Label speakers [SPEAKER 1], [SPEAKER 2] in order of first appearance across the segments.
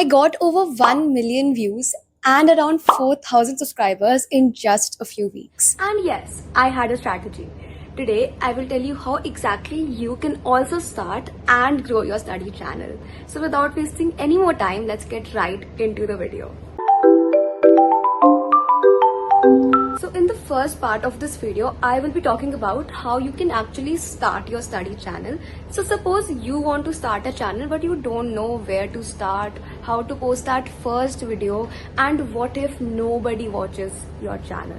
[SPEAKER 1] I got over 1 million views and around 4,000 subscribers in just a few weeks.
[SPEAKER 2] And yes, I had a strategy. Today, I will tell you how exactly you can also start and grow your study channel. So without wasting any more time, let's get right into the video. So in the first part of this video, I will be talking about how you can actually start your study channel. So suppose you want to start a channel but you don't know where to start, how to post that first video, and what if nobody watches your channel?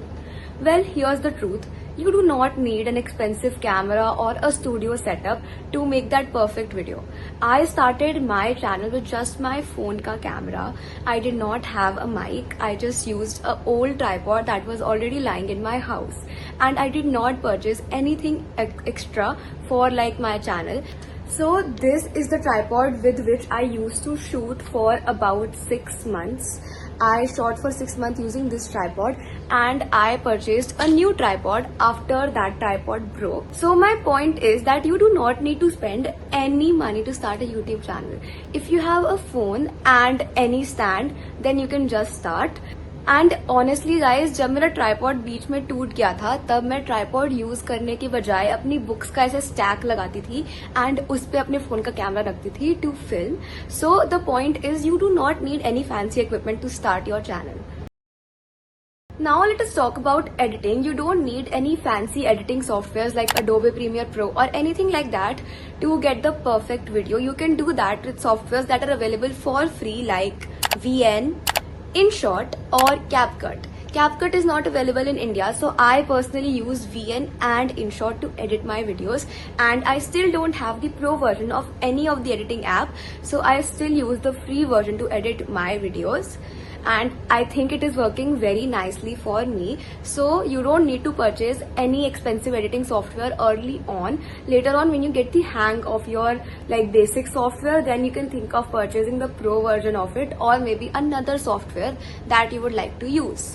[SPEAKER 2] Well, here's the truth. You do not need an expensive camera or a studio setup to make that perfect video. I started my channel with just my phone ka camera. I did not have a mic. I just used an old tripod that was already lying in my house. And I did not purchase anything extra for my channel. So this is the tripod with which I used to shoot for about 6 months. I shot for 6 months using this tripod and I purchased a new tripod after that tripod broke. So my point is that you do not need to spend any money to start a YouTube channel. If you have a phone and any stand, then you can just start. And honestly guys, जब मेरा tripod बीच में टूट गया था तब मैं tripod use करने के बजाय अपनी बुक्स का ऐसे स्टैक लगाती थी एंड उस पे अपने फोन का कैमरा रखती थी to film. So the point is you do not need any fancy equipment to start your channel. Now let us talk about editing. You don't need any fancy editing softwares like Adobe Premiere Pro or anything like that to get the perfect video. You can do that with softwares that are available for free like VN, InShot or CapCut. CapCut is not available in India, so I personally use VN and InShot to edit my videos, and I still don't have the pro version of any of the editing app, so I still use the free version to edit my videos. And I think it is working very nicely for me. So you don't need to purchase any expensive editing software early on. Later on, when you get the hang of your basic software, then you can think of purchasing the pro version of it or maybe another software that you would like to use.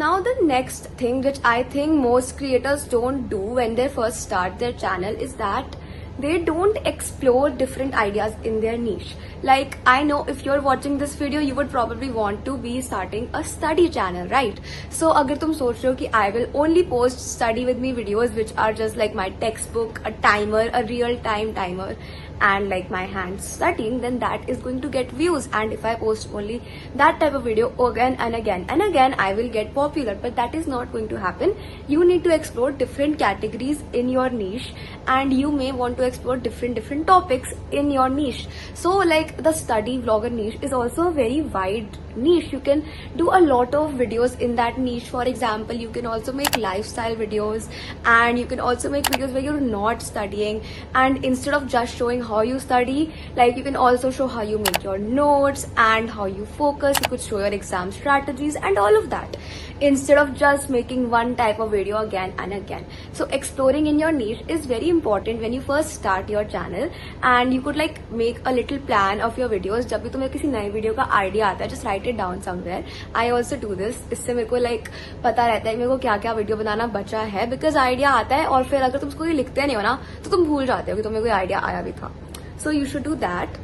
[SPEAKER 2] Now the next thing which I think most creators don't do when they first start their channel is that they don't explore different ideas in their niche. Like, I know if you're watching this video, you would probably want to be starting a study channel, right? So अगर तुम सोच रहे हो कि I will only post study with me videos which are just like my textbook, a timer, a real time timer, and like my hands studying, then that is going to get views. And if I post only that type of video again and again and again, I will get popular. But that is not going to happen. You need to explore different categories in your niche, and you may want to explore different topics in your niche. So like the study vlogger niche is also a very wide niche. You can do a lot of videos in that niche. For example, you can also make lifestyle videos, and you can also make videos where you're not studying, and instead of just showing how you study, like you can also show how you make your notes and how you focus. You could show your exam strategies and all of that instead of just making one type of video again and again. So exploring in your niche is very important when you first start your channel, and you could make a little plan of your videos. जब भी तुम्हें किसी नई video का idea आता है, just write it down somewhere. I also do this. इससे मेरे को पता रहता है मेरे को क्या क्या वीडियो बनाना बचा है, because आइडिया आता है और फिर अगर तुम उसको लिखते नहीं हो ना तो तुम भूल जाते हो कि तुम्हें कोई आइडिया आया भी था. So you should do that.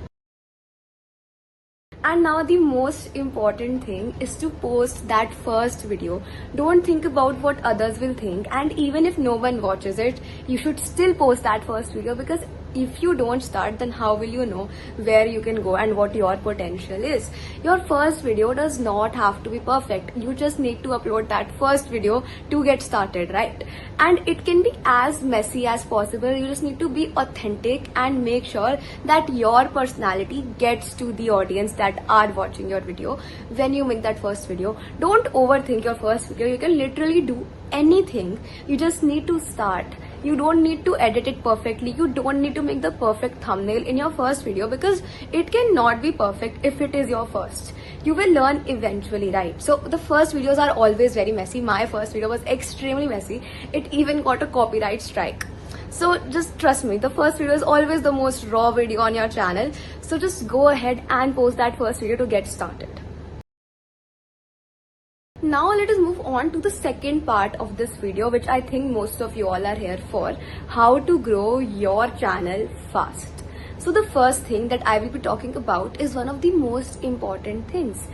[SPEAKER 2] And now the most important thing is to post that first video. Don't think about what others will think, and even if no one watches it, you should still post that first video, because if you don't start, then how will you know where you can go and what your potential is? Your first video does not have to be perfect. You just need to upload that first video to get started, right? And it can be as messy as possible. You just need to be authentic and make sure that your personality gets to the audience that are watching your video when you make that first video. Don't overthink your first video. You can literally do anything. You just need to start. You don't need to edit it perfectly. You don't need to make the perfect thumbnail in your first video, because it cannot be perfect if it is your first. You will learn eventually, right? So the first videos are always very messy. My first video was extremely messy. It even got a copyright strike. So just trust me, the first video is always the most raw video on your channel. So just go ahead and post that first video to get started. Now let us move on to the second part of this video, which I think most of you all are here for: how to grow your channel fast. So the first thing that I will be talking about is one of the most important things,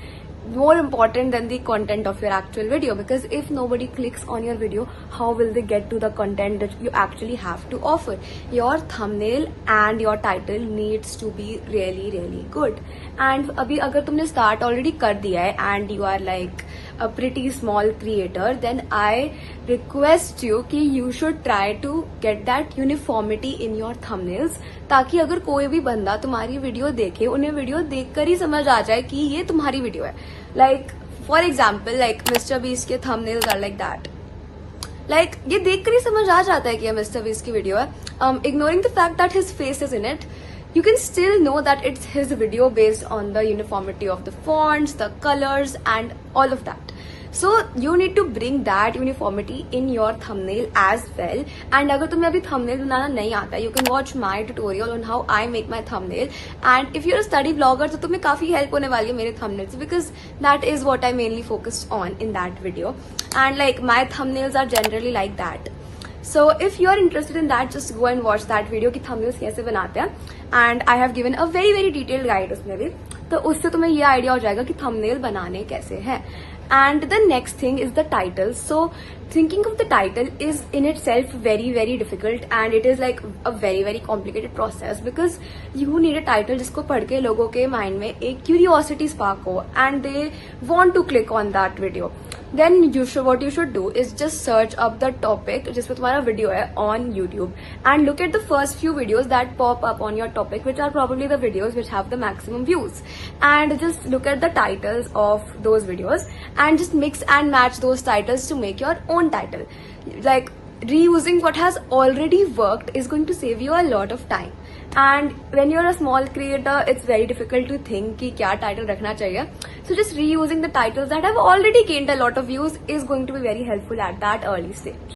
[SPEAKER 2] more important than the content of your actual video, because if nobody clicks on your video, how will they get to the content that you actually have to offer? Your thumbnail and your title needs to be really really good. And abhi agar tumne start already kar diya hai and you are like a pretty small creator, then I request you कि you should try to get that uniformity in your thumbnails, ताकि अगर कोई भी बंदा तुम्हारी video देखे, उन्हें video देखकर ही समझ आ जाए कि ये तुम्हारी वीडियो है. Like for example, like Mr. Beast के thumbnails are like that. Like ये देखकर ही समझ आ जाता है कि ये Mr. Beast की वीडियो है. Ignoring the fact that his face is in it, you can still know that it's his video based on the uniformity of the fonts, the colors and all of that. So you need to bring that uniformity in your thumbnail as well. And अगर तुम्हें अभी thumbnail बनाना नहीं आता, you can watch my tutorial on how I make my thumbnail. And if you're a study vlogger, तो तुम्हें काफी help होने वाली है मेरे thumbnails, because that is what I mainly focused on in that video. And like my thumbnails are generally like that. So if you are interested in that, just go and watch that video कि thumbnails कैसे बनाते हैं. And I have given a very very detailed guide उसमें भी, तो उससे तुम्हें ये idea हो जाएगा कि thumbnail बनाने कैसे हैं. And the next thing is the title. So thinking of the title is in itself very very difficult, and it is like a very very complicated process, because you need a title जिसको पढ़ के लोगों के mind में एक curiosity spark हो and they want to click on that video. Then what you should do is just search up the topic जिसमें तुम्हारा video है on YouTube and look at the first few videos that pop up on your topic, which are probably the videos which have the maximum views, and just look at the titles of those videos and just mix and match those titles to make your own title. Like reusing what has already worked is going to save you a lot of time. And when you're a small creator, it's very difficult to think कि क्या title रखना चाहिए. So just reusing the titles that have already gained a lot of views is going to be very helpful at that early stage.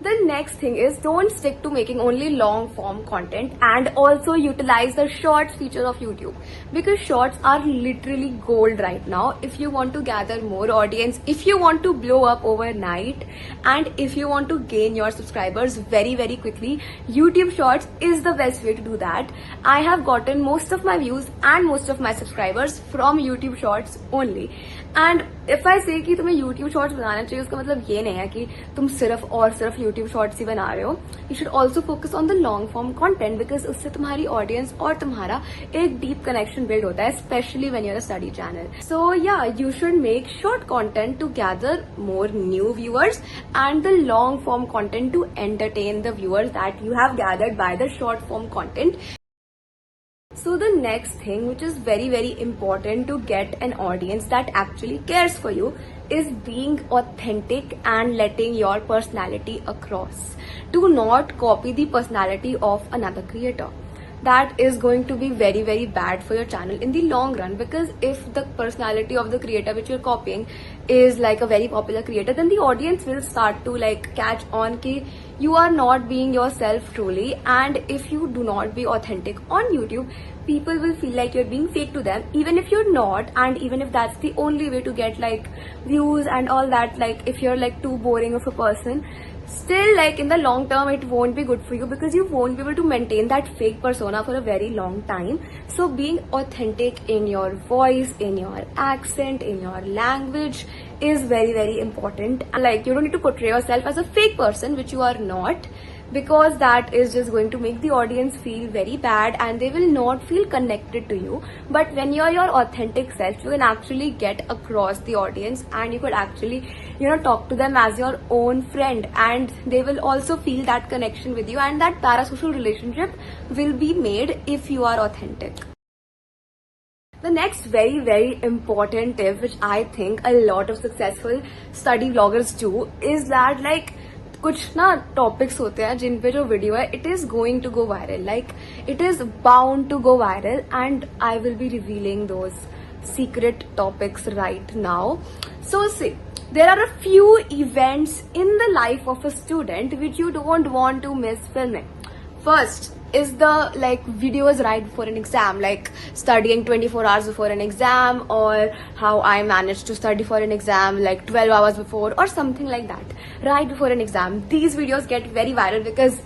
[SPEAKER 2] The next thing is, don't stick to making only long form content, and also utilize the shorts feature of YouTube, because shorts are literally gold right now if you want to gather more audience, if you want to blow up overnight, and if you want to gain your subscribers very very quickly. YouTube shorts is the best way to do that. I have gotten most of my views and most of my subscribers from YouTube shorts only. And if I say कि तुम्हें YouTube shorts बनाना चाहिए, उसका मतलब ये नहीं है कि तुम सिर्फ और सिर्फ YouTube shorts ही बना रहे हो. You should also focus on the long form content, because उससे तुम्हारी audience और तुम्हारा एक deep connection build होता है, especially when you're a study channel. So yeah, you should make short content to gather more new viewers, and the long form content to entertain the viewers that you have gathered by the short form content. So the next thing, which is very very important to get an audience that actually cares for you, is being authentic and letting your personality across. Do not copy the personality of another creator. That is going to be very very bad for your channel in the long run, because if the personality of the creator which you're copying is like a very popular creator, then the audience will start to like catch on ki you are not being yourself truly. And if you do not be authentic on YouTube, people will feel like you're being fake to them, even if you're not, and even if that's the only way to get like views and all that. Like if you're like too boring of a person, still like in the long term it won't be good for you, because you won't be able to maintain that fake persona for a very long time. So being authentic in your voice, in your accent, in your language is very very important. And like you don't need to portray yourself as a fake person, which you are not, because that is just going to make the audience feel very bad and they will not feel connected to you. But when you're your authentic self, you can actually get across the audience, and you could actually talk to them as your own friend, and they will also feel that connection with you, and that parasocial relationship will be made if you are authentic. The next very very important tip, which I think a lot of successful study vloggers do, is that like कुछ ना topics होते हैं जिन पे जो video है it is going to go viral, like it is bound to go viral, and I will be revealing those secret topics right now. So see, there are a few events in the life of a student which you don't want to miss filming. First is the like videos right before an exam, like studying 24 hours before an exam, or how I managed to study for an exam like 12 hours before, or something like that right before an exam. These videos get very viral because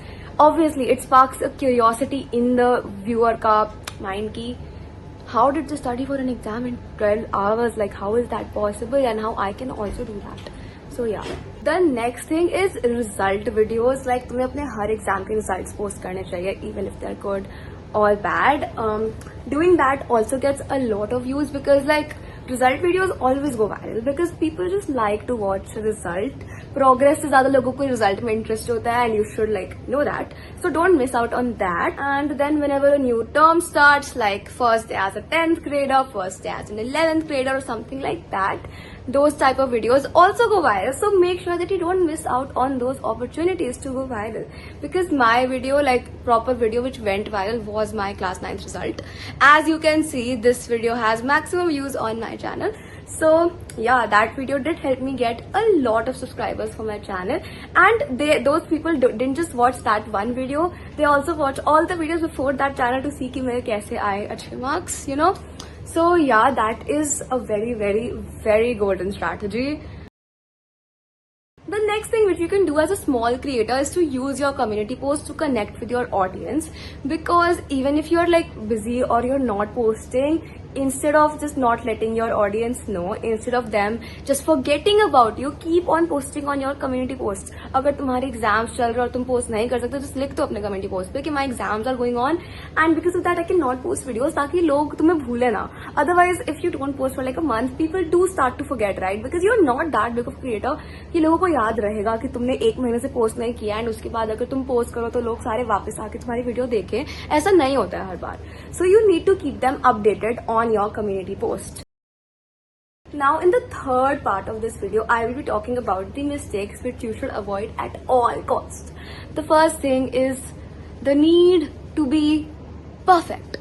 [SPEAKER 2] obviously it sparks a curiosity in the viewer ka mind ki how did they study for an exam in 12 hours, like how is that possible, and how I can also do that. So yeah, the next thing is result videos. Like तुम्हें अपने हर exam के results post करने चाहिए, even if they're good or bad. Doing that also gets a lot of views because like result videos always go viral because people just like to watch result. Progress से ज़्यादा लोगों को result में interest होता है, and you should like know that. So don't miss out on that. And then whenever a new term starts, like first day as a 10th grader, first day as an 11th grader or something like that, those type of videos also go viral. So make sure that you don't miss out on those opportunities to go viral. Because my video, like proper video which went viral, was my class 9th result. As you can see, this video has maximum views on my channel. So yeah, that video did help me get a lot of subscribers for my channel, and those people didn't just watch that one video, they also watch all the videos before that channel to see कि मेरे कैसे आए अच्छे marks, you know. So yeah, that is a very very very golden strategy. The next thing which you can do as a small creator is to use your community posts to connect with your audience, because even if you're like busy or you're not posting, instead of just not letting your audience know, instead of them just forgetting about you, keep on posting on your community posts. अगर तुम्हारे exams चल रहे और तुम post नहीं कर सकते, just लिख दो अपने कम्युनिटी पोस्ट पे कि my exams are going on and because of that I can not post videos, ताकि लोग तुम्हें भूले ना. Otherwise if you don't post for like a month, people do start to forget, right? Because you are not that big of creator कि लोगों को याद रहेगा कि तुमने एक महीने से पोस्ट नहीं किया एंड उसके बाद अगर तुम पोस्ट करो तो लोग सारे वापस आके तुम्हारी वीडियो देखें. ऐसा नहीं होता है हर बार. So you need to keep them updated on your community post. Now in the third part of this video, I will be talking about the mistakes which you should avoid at all costs. The first thing is the need to be perfect.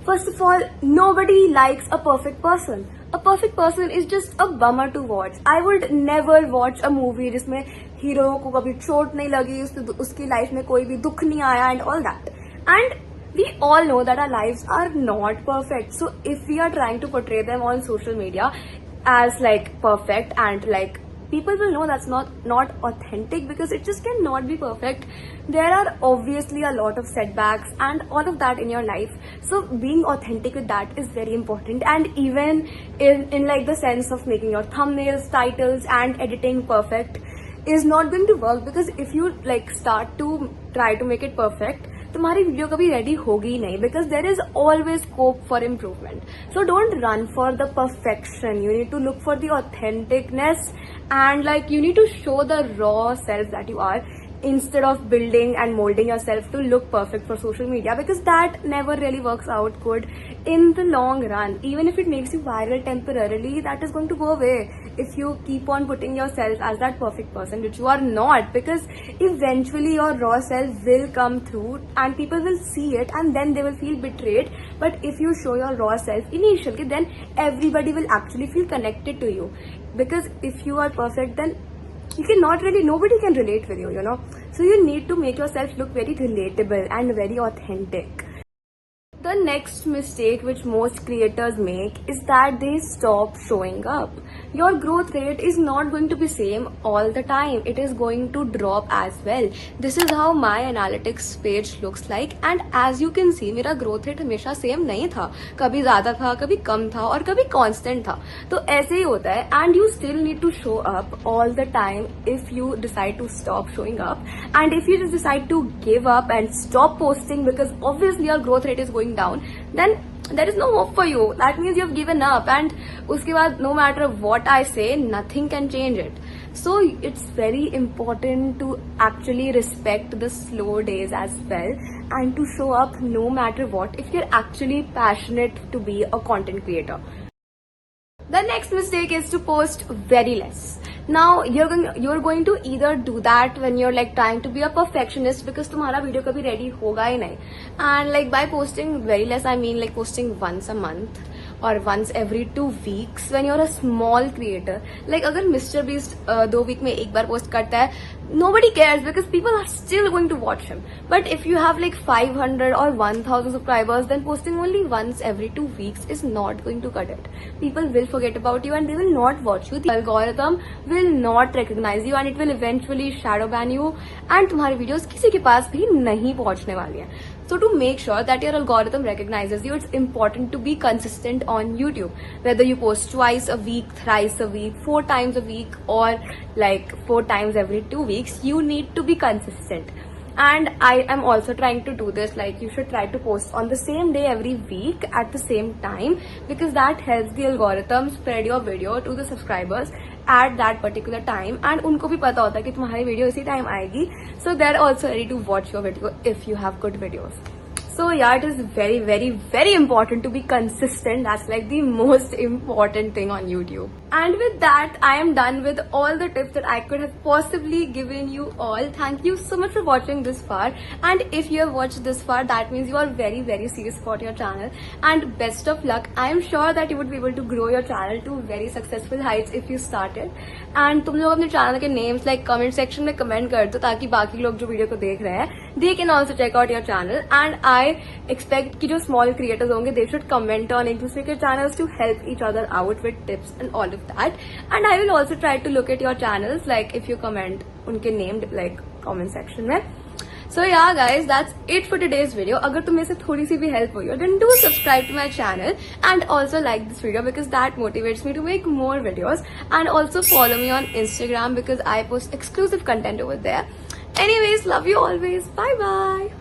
[SPEAKER 2] First of all, nobody likes a perfect person. A perfect person is just a bummer to watch. I would never watch a movie जिसमें hero को कभी चोट नहीं लगी, उसकी life में कोई भी दुख नहीं आया and all that. And we all know that our lives are not perfect. So if we are trying to portray them on social media as like perfect, and like people will know that's not authentic, because it just cannot be perfect. There are obviously a lot of setbacks and all of that in your life. So being authentic with that is very important. And even in like the sense of making your thumbnails, titles and editing perfect is not going to work, because if you like start to try to make it perfect, तुम्हारी video कभी ready होगी नहीं, because there is always scope for improvement. So don't run for the perfection, you need to look for the authenticness and like you need to show the raw self that you are, instead of building and molding yourself to look perfect for social media, because that never really works out good in the long run. Even if it makes you viral temporarily, that is going to go away if you keep on putting yourself as that perfect person, which you are not, because eventually your raw self will come through and people will see it and then they will feel betrayed. But if you show your raw self initially, then everybody will actually feel connected to you, because if you are perfect, then you cannot really, nobody can relate with you, you know. So you need to make yourself look very relatable and very authentic. The next mistake which most creators make is that they stop showing up. Your growth rate is not going to be same all the time. It is going to drop as well. This is how my analytics page looks like, and as you can see, मेरा growth rate हमेशा same नहीं था. कभी ज़्यादा था, कभी कम था और कभी constant था. तो ऐसे ही होता है, and you still need to show up all the time if you decide to stop showing up. And if you just decide to give up and stop posting because obviously your growth rate is going down, then there is no hope for you. That means you have given up, and uske baad no matter what I say, nothing can change it. So it's very important to actually respect the slow days as well, and to show up no matter what if you're actually passionate to be a content creator. The next mistake is to post very less. Now you're going to either do that when you're like trying to be a perfectionist, because तुम्हारा video कभी ready होगा ही नहीं, and like by posting very less I mean like posting once a month or once every 2 weeks when you're a small creator. Like अगर Mr. Beast 2 week में एक बार post करता है, nobody cares because people are still going to watch him. But if you have like 500 or 1000 subscribers, then posting only once every 2 weeks is not going to cut it. People will forget about you and they will not watch you. The algorithm will not recognize you and it will eventually shadow ban you, and तुम्हारे videos किसी के पास भी नहीं पहुंचने वाली हैं. So to make sure that your algorithm recognizes you, it's important to be consistent on YouTube. Whether you post twice a week, thrice a week, 4 times a week, or like 4 times every 2 weeks, you need to be consistent. And I am also trying to do this. Like, you should try to post on the same day every week at the same time, because that helps the algorithm spread your video to the subscribers at that particular time, and उनको भी पता होता है कि तुम्हारी video इसी time आएगी, so they're also ready to watch your video if you have good videos. So yeah, it is very, very, very important to be consistent. That's like the most important thing on YouTube. And with that, I am done with all the tips that I could have possibly given you all. Thank you so much for watching this far. And if you have watched this far, that means you are very, very serious about your channel. And best of luck. I am sure that you would be able to grow your channel to very successful heights if you started. And तुम लोग अपने channel के names like comment section में comment कर दो, ताकि बाकी लोग जो वीडियो को देख रहे हैं, they can also check out your channel. And I expect कि जो small creators होंगे, they should comment on एक दूसरे के channels to help each other out with tips and all of that. And I will also try to look at your channels, like if you comment उनके named like comment section में. So yeah guys, that's it for today's video. अगर तुम्हें से थोड़ी सी भी help हुई हो, then do subscribe to my channel and also like this video, because that motivates me to make more videos. And also follow me on Instagram because I post exclusive content over there. Anyways, love you always. Bye bye.